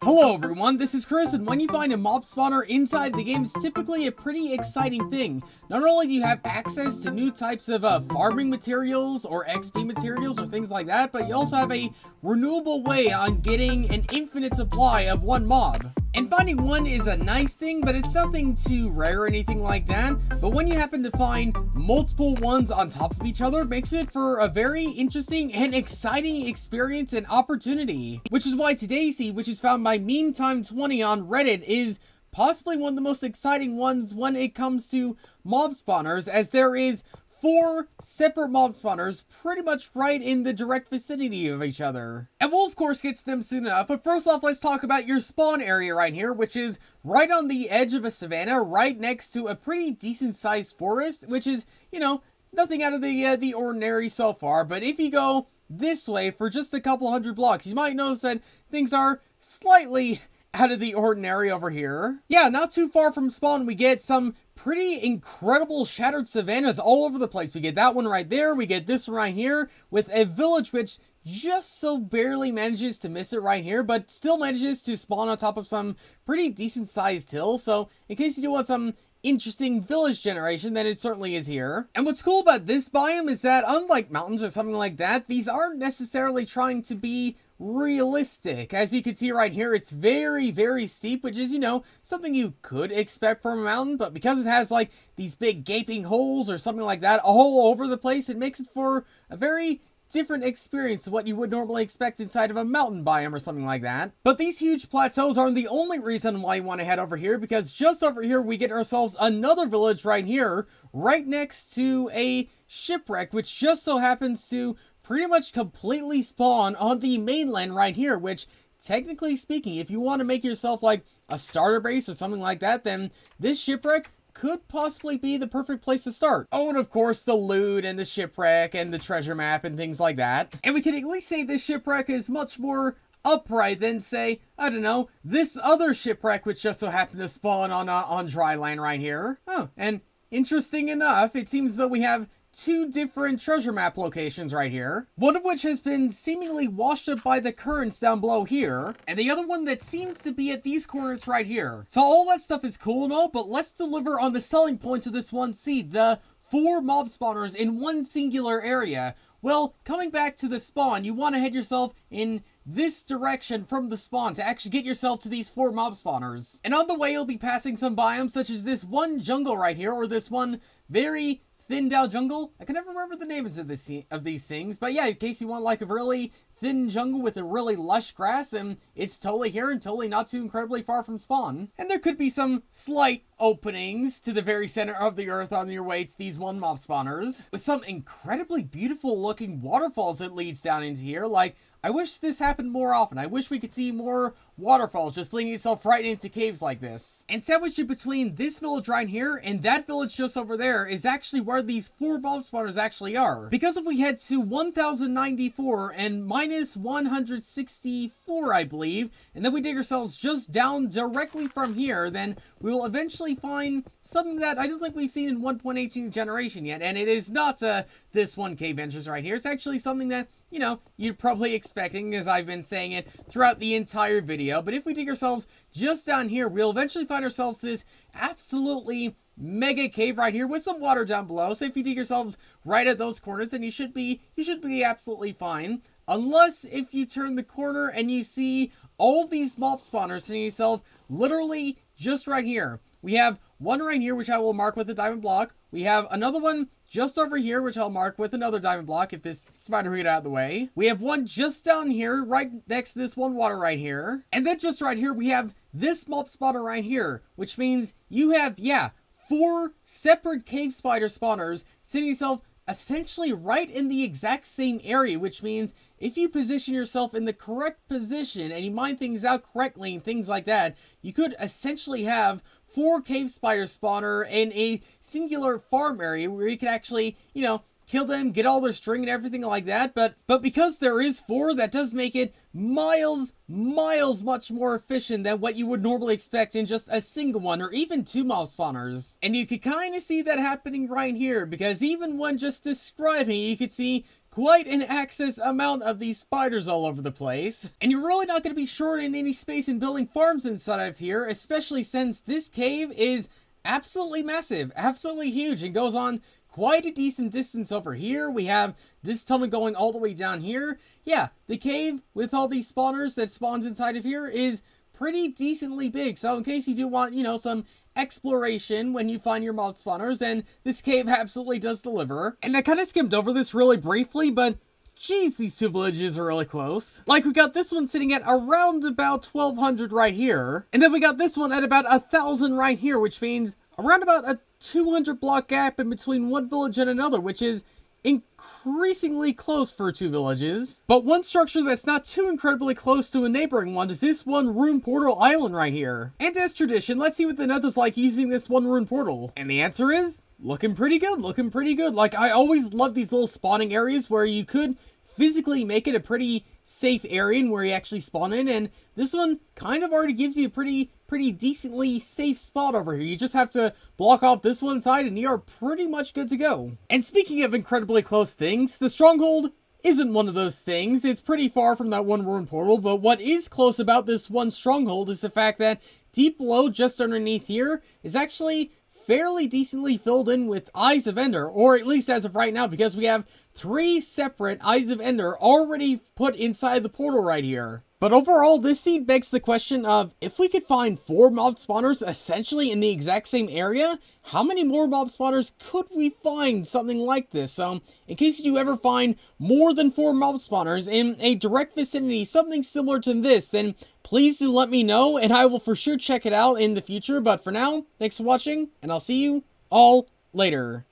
Hello everyone, this is Chris, and when you find a mob spawner inside the game, it's typically a pretty exciting thing. Not only do you have access to new types of farming materials or XP materials or things like that, but you also have a renewable way on getting an infinite supply of one mob. And finding one is a nice thing, but it's nothing too rare or anything like that. But when you happen to find multiple ones on top of each other, it makes it for a very interesting and exciting experience and opportunity. Which is why today's seed, which is found by Meme Time 20 on Reddit, is possibly one of the most exciting ones when it comes to mob spawners, as there is 4 separate mob spawners pretty much right in the direct vicinity of each other. And we'll of course get to them soon enough, but first off, let's talk about your spawn area right here, which is right on the edge of a savanna, right next to a pretty decent sized forest, which is, nothing out of the ordinary so far. But if you go this way for just a couple hundred blocks, you might notice that things are slightly out of the ordinary over here. Yeah, not too far from spawn, we get some pretty incredible shattered savannas all over the place. We get that one right there, we get this one right here, with a village which just so barely manages to miss it right here, but still manages to spawn on top of some pretty decent sized hills. So in case you do want some interesting village generation, then it certainly is here. And what's cool about this biome is that, unlike mountains or something like that, these aren't necessarily trying to be realistic. As you can see right here, it's very, very steep, which is, something you could expect from a mountain, but because it has like these big gaping holes or something like that all over the place, it makes it for a very different experience to what you would normally expect inside of a mountain biome or something like that. But these huge plateaus aren't the only reason why you want to head over here, because just over here we get ourselves another village right here, right next to a shipwreck, which just so happens to pretty much completely spawn on the mainland right here, which technically speaking, if you want to make yourself like a starter base or something like that, then this shipwreck could possibly be the perfect place to start. Oh, and of course the loot and the shipwreck and the treasure map and things like that. And we can at least say this shipwreck is much more upright than, say, I don't know, this other shipwreck which just so happened to spawn on dry land right here. Oh, and interesting enough, it seems that we have 2 different treasure map locations right here, one of which has been seemingly washed up by the currents down below here, and the other one that seems to be at these corners right here. So all that stuff is cool and all, but let's deliver on the selling point of this one seed, the 4 mob spawners in one singular area. Well, coming back to the spawn, you want to head yourself in this direction from the spawn to actually get yourself to these 4 mob spawners. And on the way, you'll be passing some biomes such as this one jungle right here, or this one very thinned out jungle. I can never remember the names of these things, but yeah, in case you want like a really thin jungle with a really lush grass, and it's totally here and totally not too incredibly far from spawn. And there could be some slight openings to the very center of the earth on your way to these one mob spawners, with some incredibly beautiful looking waterfalls that leads down into here. Like, I wish this happened more often. I wish we could see more waterfalls just leading itself right into caves like this. And sandwiched in between this village right here and that village just over there is actually where these 4 mob spawners actually are. Because if we head to 1094 and minus 164, I believe, and then we dig ourselves just down directly from here, then we will eventually find something that I don't think we've seen in 1.18 generation yet. And it is not this one cave entrance right here. It's actually something that, you're probably expecting, as I've been saying it throughout the entire video. But if we dig ourselves just down here, we'll eventually find ourselves this absolutely mega cave right here with some water down below. So if you dig yourselves right at those corners, then you should be absolutely fine. Unless if you turn the corner and you see all these mob spawners sitting yourself literally just right here. We have one right here, which I will mark with a diamond block. We have another one just over here, which I'll mark with another diamond block if this spider will get out of the way. We have one just down here, right next to this one water right here. And then just right here, we have this mob spawner right here, which means you have, 4 separate cave spider spawners sitting yourself essentially right in the exact same area, which means if you position yourself in the correct position and you mine things out correctly and things like that, you could essentially have 4 cave spider spawner in a singular farm area where you could actually, kill them, get all their string and everything like that. But because there is 4, that does make it miles much more efficient than what you would normally expect in just a single one or even 2 mob spawners. And you could kind of see that happening right here, because even when just describing, you could see quite an excess amount of these spiders all over the place. And you're really not going to be short in any space in building farms inside of here, especially since this cave is absolutely massive, absolutely huge, and goes on quite a decent distance over here. We have this tunnel going all the way down here. Yeah, the cave with all these spawners that spawns inside of here is pretty decently big. So in case you do want, some exploration when you find your mob spawners, and this cave absolutely does deliver. And I kind of skimmed over this really briefly, but geez, these two villages are really close. Like, we got this one sitting at around about 1,200 right here. And then we got this one at about 1,000 right here, which means around about a 200 block gap in between one village and another, which is increasingly close for two villages. But one structure that's not too incredibly close to a neighboring one is this one rune portal island right here. And as tradition, let's see what the Nether's like using this one rune portal. And the answer is looking pretty good, looking pretty good. Like, I always love these little spawning areas where you could physically make it a pretty safe area where you actually spawn in, and this one kind of already gives you a pretty decently safe spot over here. You just have to block off this one side and you are pretty much good to go. And speaking of incredibly close things, the stronghold isn't one of those things. It's pretty far from that one rune portal, but what is close about this one stronghold is the fact that deep below, just underneath here, is actually fairly decently filled in with Eyes of Ender, or at least as of right now, because we have 3 separate Eyes of Ender already put inside the portal right here. But overall, this seed begs the question of, if we could find 4 mob spawners essentially in the exact same area, how many more mob spawners could we find something like this? So, in case you do ever find more than 4 mob spawners in a direct vicinity, something similar to this, then please do let me know, and I will for sure check it out in the future. But for now, thanks for watching, and I'll see you all later.